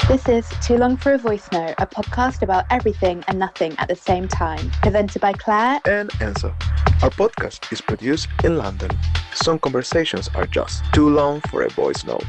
This is Too Long for a Voice Note, a podcast about everything and nothing at the same time. Presented by Claire and Enzo. Our podcast is produced in London. Some conversations are just too long for a voice note.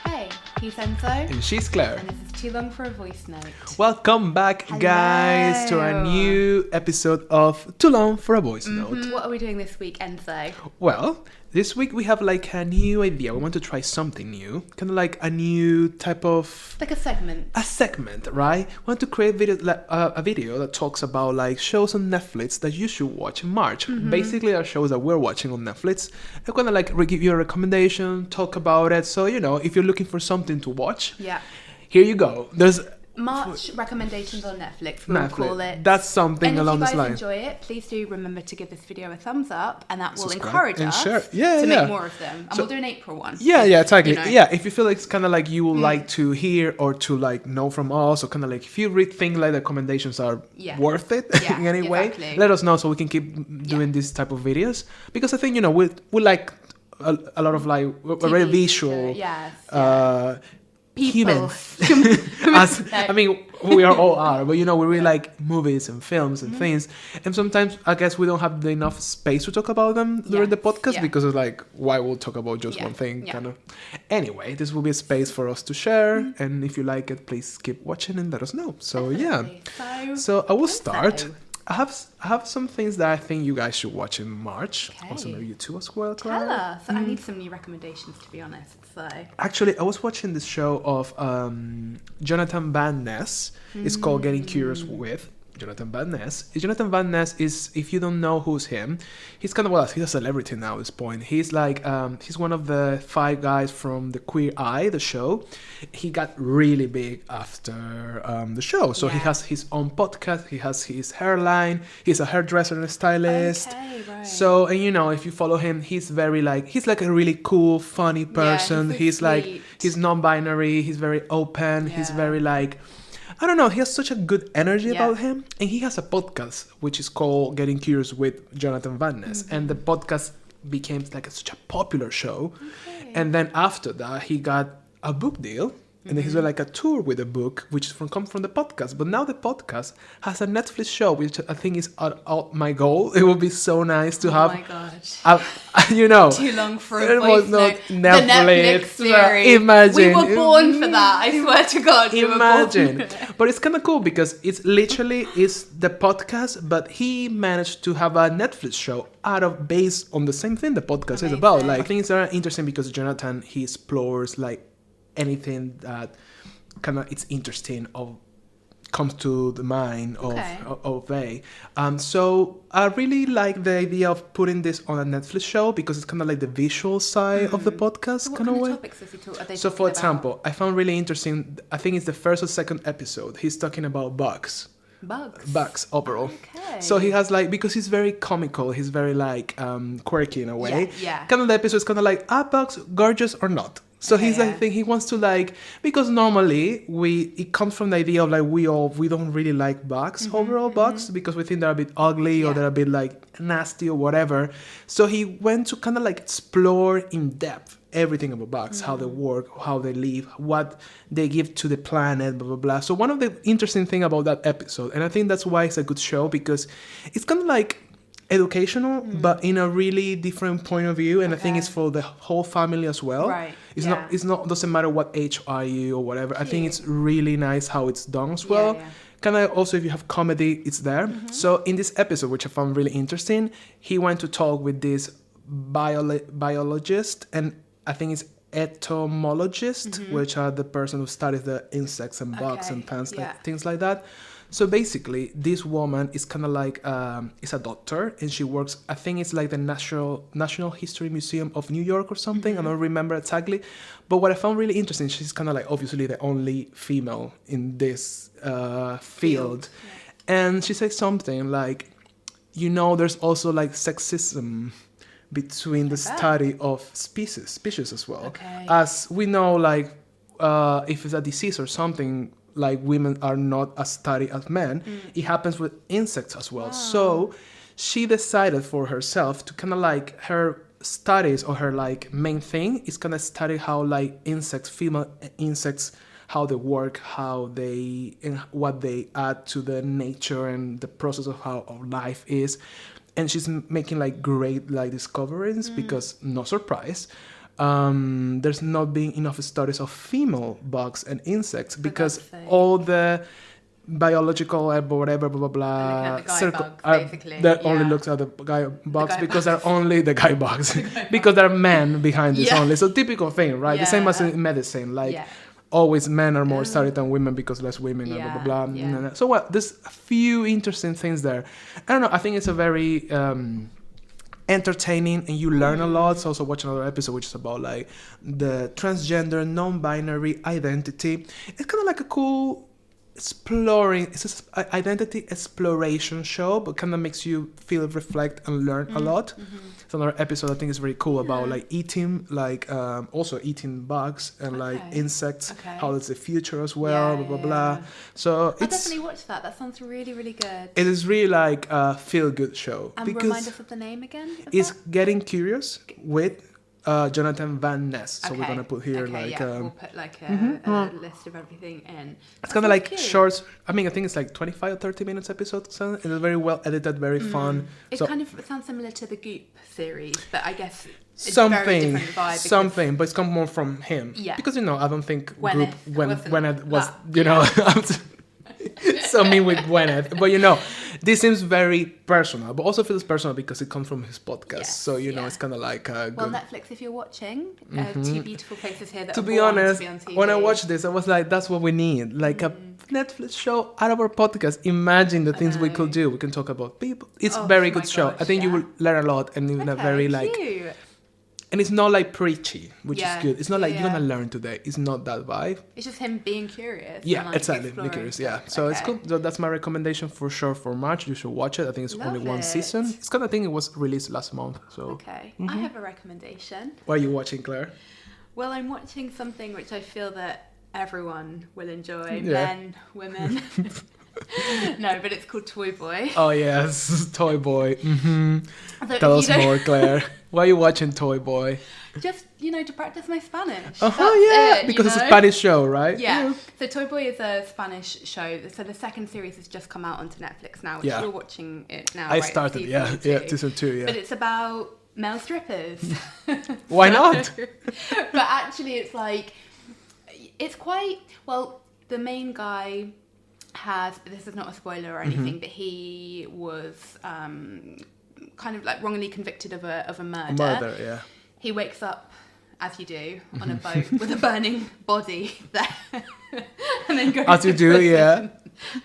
Hey, he's Enzo. And she's Claire. And this is Too Long for a Voice Note. Welcome back, guys, to a new episode of Too Long for a Voice Note. What are we doing this week, Enzo? Well, this week we have like a new idea. We want to try something new. Kind of like a new type of... Like a segment. A segment, right? We want to create a video that talks about like shows on Netflix that you should watch in March. Basically, our shows that we're watching on Netflix. I'm gonna like give you a recommendation, talk about it. So, you know, if you're looking for something to watch, here you go. There's... March recommendations on Netflix, we'll call it. That's something along this line. And if you guys enjoy it, please do remember to give this video a thumbs up, and that will Subscribe encourage us to make more of them. And we'll do an April one. Yeah, exactly. You know. Yeah, if you feel like it's kind of like you would like to hear or to like know from us, or kind of like if you think like the recommendations are worth it in any way, let us know so we can keep doing this type of videos. Because I think, you know, we like a lot of like a very visual people. I mean, we all are, but you know, we really like movies and films and things. And sometimes I guess we don't have enough space to talk about them during the podcast because it's like, why we'll talk about just one thing, kind of. Anyway, this will be a space for us to share. And if you like it, please keep watching and let us know. So so I will start. I have some things that I think you guys should watch in March. Also, maybe you too as well, Claire. Tell us. I need some new recommendations, to be honest. So actually, I was watching this show of Jonathan Van Ness. It's called Getting Curious with Jonathan Van Ness. Jonathan Van Ness is, if you don't know who's him, he's kind of, well, he's a celebrity now at this point. He's like, he's one of the 5 guys from the Queer Eye, the show. He got really big after the show. So he has his own podcast. He has his hairline. He's a hairdresser and a stylist. Okay, right. So, and you know, if you follow him, he's very like, he's like a really cool, funny person. He's like, he's non-binary. He's very open. He's very like, I don't know, he has such a good energy about him. And he has a podcast, which is called Getting Curious with Jonathan Van Ness. And the podcast became like such a popular show. And then after that, he got a book deal. And then he's doing like a tour with a book, which is come from the podcast. But now the podcast has a Netflix show, which I think is my goal. It would be so nice to have. Oh my gosh. You know. Too long for a voice note. Netflix. The Netflix series. Imagine. We were born for that. I swear to God. Imagine. But it's kind of cool because it's literally is the podcast, but he managed to have a Netflix show based on the same thing the podcast is about. Like, I think it's very interesting because Jonathan, he explores like anything that kind of it's interesting or comes to the mind of they. So I really like the idea of putting this on a Netflix show because it's kind of like the visual side of the podcast. So what kind of way. Topics is he are they so for about? example, I found really interesting, I think it's the first or second episode, he's talking about bugs overall. Okay. So he has like, because he's very comical, he's very like quirky in a way. Kind of the episode is kind of like, are bugs gorgeous or not? So he's I think he wants to like, because normally it comes from the idea of like we don't really like bugs, overall bugs, because we think they're a bit ugly or they're a bit like nasty or whatever. So he went to kind of like explore in depth everything about bugs, how they work, how they live, what they give to the planet, blah, blah, blah. So one of the interesting thing about that episode, and I think that's why it's a good show, because it's kind of like educational, but in a really different point of view, and I think it's for the whole family as well. Right. It's not doesn't matter what age are you or whatever. I think it's really nice how it's done as well. Kind of also, if you have comedy, it's there. So in this episode, which I found really interesting, he went to talk with this biologist, and I think it's entomologist, which are the person who studies the insects and bugs and plants, like, things like that. So basically, this woman is kind of like, is a doctor, and she works, I think it's like the National History Museum of New York or something. I don't remember exactly. But what I found really interesting, she's kind of like obviously the only female in this field. And she said something like, you know, there's also like sexism between the study of species as well. As we know, like, if it's a disease or something, like women are not as studied as men, it happens with insects as well. So she decided for herself to kind of like her studies, or her like main thing is kind of study how like female insects, how they work, and what they add to the nature and the process of how our life is. And she's making like great like discoveries because, no surprise, there's not been enough studies of female bugs and insects because all the biological whatever blah blah blah basically that only looks at the guy bugs because they're only the guy bugs because there are men behind this only. So typical thing, right? The same as in medicine, like always men are more studied than women because less women and blah blah blah. So there's a few interesting things there. I don't know, I think it's a very entertaining and you learn a lot. So also watch another episode which is about like the transgender non-binary identity. It's kind of like a cool it's an identity exploration show, but kind of makes you feel, reflect and learn a lot. It's another episode I think is very cool about like eating, like also eating bugs and like insects, how it's the future as well, blah blah blah. So I'll definitely watch that. That sounds really, really good. It is really like a feel good show. And remind us of the name again. It's Getting Curious with Jonathan Van Ness. So we're gonna put here we'll put like a list of everything in. It's kind of like cute. Shorts. I mean, I think it's like 25 or 30 minutes episode. So it's very well edited, very fun. It kind of sounds similar to the Goop series, but I guess it's something, very different vibe but it's come more from him. Yeah. Because I don't think Gwyneth Gwyneth was so me with Gwyneth, but this seems very personal, but also feels personal because it comes from his podcast. Yes, so it's kind of like good. Well, Netflix, if you're watching, two beautiful faces here that to are be born honest, to be on TV. when I watched this, I was like, that's what we need, like a Netflix show out of our podcast. Imagine the things we could do. We can talk about people. It's a very good show. I think you will learn a lot, and in a very cute. And it's not like preachy, which is good. It's not like you're gonna learn today. It's not that vibe. It's just him being curious. Yeah, and, like, exactly. Being curious. Yeah. So it's cool. So that's my recommendation for sure for March. You should watch it. I think it's only one season. It's kind of thing. It was released last month. So. Okay. I have a recommendation. What are you watching, Claire? Well, I'm watching something which I feel that everyone will enjoy. Men, women. No, but it's called Toy Boy. Oh yes, Toy Boy. So Tell us more, Claire. Why are you watching Toy Boy? Just to practice my Spanish. Because it's a Spanish show, right? Yeah. So Toy Boy is a Spanish show. So the second series has just come out onto Netflix now, which you're watching it now. I started, season 2, But it's about male strippers. Why not? But actually, it's like it's quite the main guy has, this is not a spoiler or anything, but he was kind of like wrongly convicted of a murder. He wakes up, as you do, on a boat with a burning body there, and then goes as you do, prison.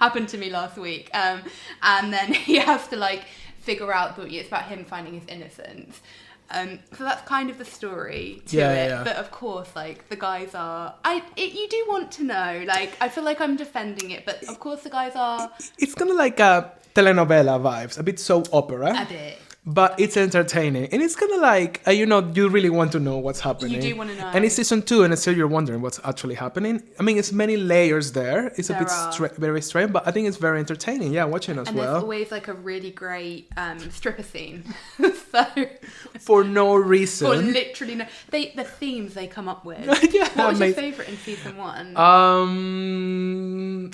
Happened to me last week, and then he has to figure out that it's about him finding his innocence. So that's kind of the story to it. But of course, the guys are... you do want to know. I feel like I'm defending it, but of course the guys are... It's kind of like a telenovela vibes, a bit soap opera. A bit. But it's entertaining. And it's kind of like, you really want to know what's happening. You do want to know. And it's season 2, and still you're wondering what's actually happening. I mean, it's many layers there. It's a bit very strange, but I think it's very entertaining. Yeah, watching as well. And there's always a really great stripper scene. So for no reason. For literally no... the themes they come up with. What was your favourite in season 1?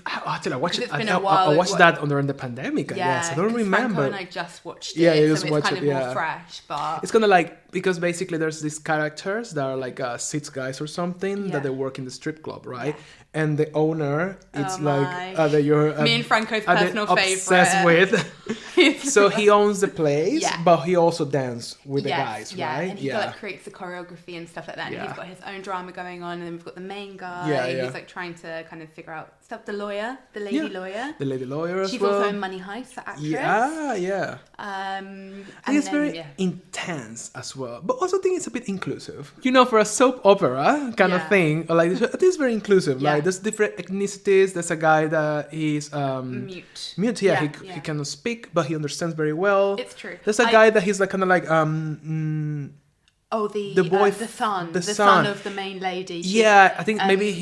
I watched it. Been a while. I watched that during the pandemic, I guess. I don't remember. Franco and I just watched it. Yeah, you just watched kind of more fresh, but it's kind of because basically there's these characters that are 6 guys or something that they work in the strip club, right? And the owner, it's me and Franco's personal obsessed with. So he owns the place, but he also dances with the guys, right? And he creates the choreography and stuff like that. And he's got his own drama going on, and then we've got the main guy. He's trying to kind of figure out stuff. The lawyer, the lady lawyer. The lady lawyer as She's well. also in Money Heist, the actress. Yeah. And it's very intense as well, but also I think it's a bit inclusive. For a soap opera kind of thing, it is very inclusive. There's different ethnicities. There's a guy that is mute. He cannot speak, but he understands very well. It's true. There's a guy that he's Oh, the boy, the son, the son son of the main lady. Yeah, I think maybe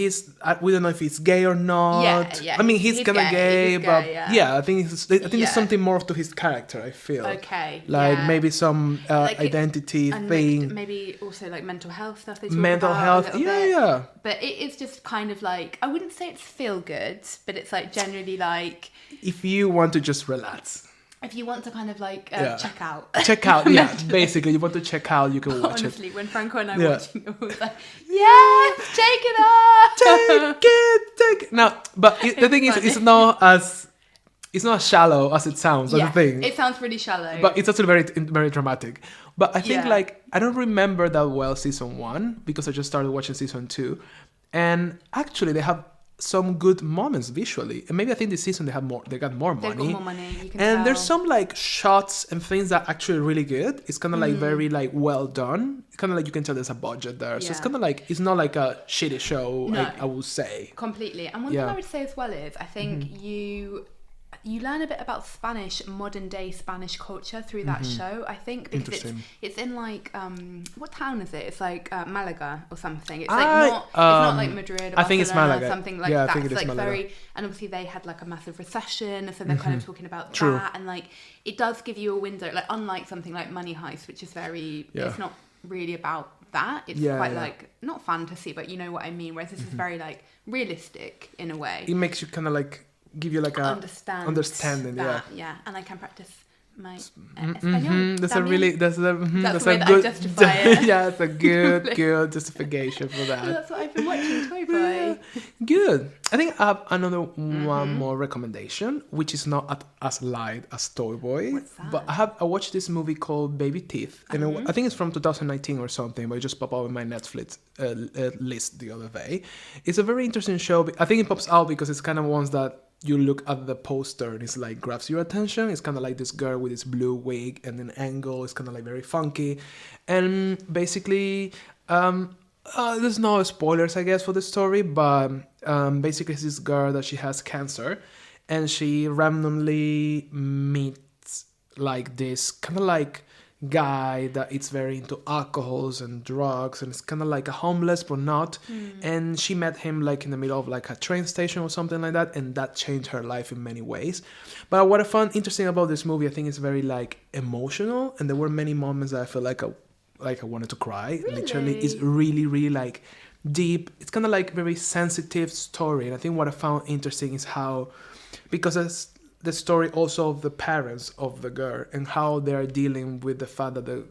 we don't know if he's gay or not. Yeah. I mean, he's kind of gay, but yeah. I think there's something more to his character. I feel. Okay. Like maybe some identity thing. Maybe also like mental health stuff. They talk Mental about health. a little bit. Yeah. But it is just kind of like, I wouldn't say it's feel good, but it's like generally like, if you want to just relax. If you want to kind of like check out. Check out, yeah. Basically, you want to check out, you can watch Honestly, when Franco and I Yeah. were watching it, we was like, yes, take it up! Take it. No, but the thing is, it's not as shallow as it sounds. That's the thing. It sounds pretty shallow. But it's also very, very dramatic. But I think Yeah. I don't remember that well season 1 because I just started watching season 2, and actually they have some good moments visually, and maybe I think this season they got more money. They've got more money. You can And tell. there's some like shots and things that are actually really good. It's kind of like very like well done. Kind of like you can tell there's a budget there. So it's Yeah. kind of like it's not like a shitty show. No. I would say. Completely. And one thing I would say as well is I think you learn a bit about modern day Spanish culture through that show, I think, because it's in like what town is it? It's like Malaga or something. It's like it's not like Madrid or I think it's Barcelona, Malaga. something like Yeah, I that. think it It's is like Malaga. very, and obviously they had like a massive recession, so they're kind of talking about True. that, and like it does give you a window, like unlike something like Money Heist, which is very it's not really about that. It's quite like not fantasy, but you know what I mean. Whereas this is very like realistic in a way. It makes you kind of like give you like a understanding. That, Yeah. And I can practice my Espanol. That's también. that's the way a that good I justify it. yeah, it's a good justification for So that. that's what I've been watching, Toy Boy. Good. I think I have another one more recommendation, which is not as light as Toy Boy. What's that? But I watched this movie called Baby Teeth, and I think it's from 2019 or something. But it just popped out in my Netflix list the other day. It's a very interesting show. I think it pops out because it's kind of ones that you look at the poster and it's like grabs your attention. It's kind of like this girl with this blue wig and an angle. It's kind of like very funky, and basically. There's no spoilers, I guess, for the story, but basically it's this girl that she has cancer, and she randomly meets like this kind of like guy that is very into alcohols and drugs, and it's kind of like a homeless but not, and she met him like in the middle of like a train station or something like that, and that changed her life in many ways. But what I found interesting about this movie, I think it's very like emotional, and there were many moments that I feel like I wanted to cry. Really? Literally, it's really, really like deep. It's kind of like very sensitive story. And I think what I found interesting is how, because it's the story also of the parents of the girl and how they're dealing with the fact that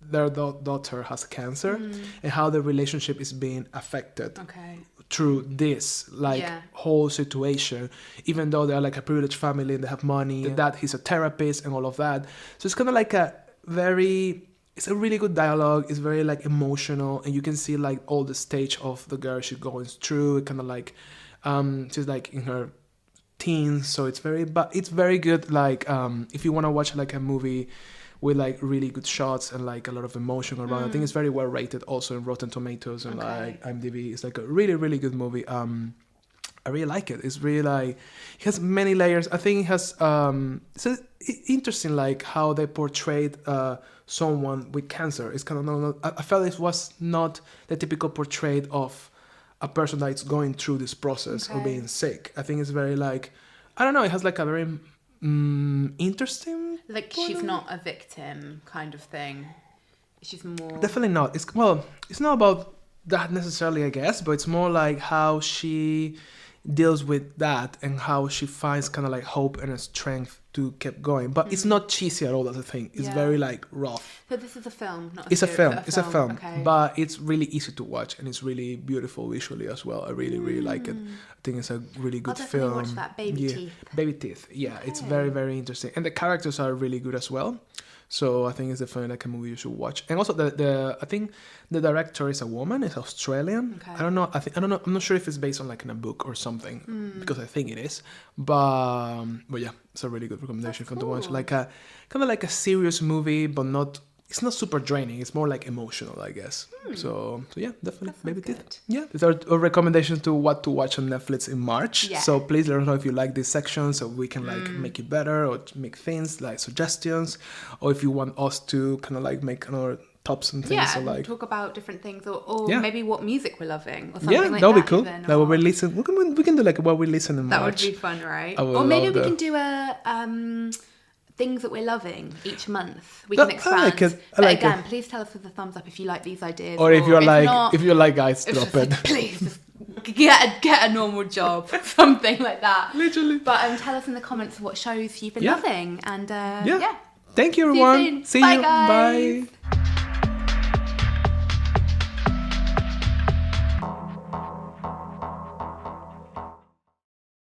their daughter has cancer and how the relationship is being affected through this whole situation, even though they're like a privileged family and they have money. The dad, he's a therapist and all of that. So it's kind of like it's a really good dialogue. It's very like emotional, and you can see like all the stage of the girl she's going through. Kind of like she's like in her teens, so it's very good. Like if you want to watch like a movie with like really good shots and like a lot of emotion around, I think it's very well rated also in Rotten Tomatoes and like IMDb. It's like a really, really good movie. I really like it. It's really like it has many layers. I think it has it's interesting like how they portrayed someone with cancer. It's kind of I felt it was not the typical portrait of a person that is going through this process of being sick. I think it's very like I don't know. It has like a very interesting. Like she's not a victim kind of thing. She's more definitely not. It's not about that necessarily, I guess, but it's more like how she deals with that and how she finds kind of like hope and a strength to keep going. But it's not cheesy at all, that's the thing. It's very like rough. So this is a film, not a It's a series, film. It's a film. Okay. But it's really easy to watch and it's really beautiful visually as well. I really, really like it. I think it's a really good I'll film. definitely watch that. Baby Teeth. Baby Teeth. Yeah, it's very, very interesting. And the characters are really good as well. So I think it's definitely like a movie you should watch. And also I think the director is a woman, is Australian. Okay. I don't know. I'm not sure if it's based on like in a book or something because I think it is. But yeah, it's a really good recommendation for to watch. Like a kind of like a serious movie, but not. It's not super draining. It's more like emotional, I guess. So yeah, definitely. Baby Teeth. Yeah, these are our recommendations to what to watch on Netflix in March. Yeah. So please let us know if you like this section, so we can like make it better or make things like suggestions, or if you want us to kind of like make another tops and things. Yeah, So like talk about different things, or Yeah. maybe what music we're loving, or something yeah, like that. that'll be cool. Even, That what we listen. We can do like what we listen in that March. would be fun, right? I would Or maybe love we that. can do a things that we're loving each month. We No, can I expand. like it. I But like again, it. please tell us with a thumbs up if you like these ideas, Or if you're like, not, if you're like, guys, it's drop just it. like, please just get a normal job, something like that. Literally. But tell us in the comments what shows you've been Yeah. loving, and Yeah. yeah. Thank you, See you everyone. soon. See Bye, you. guys. Bye.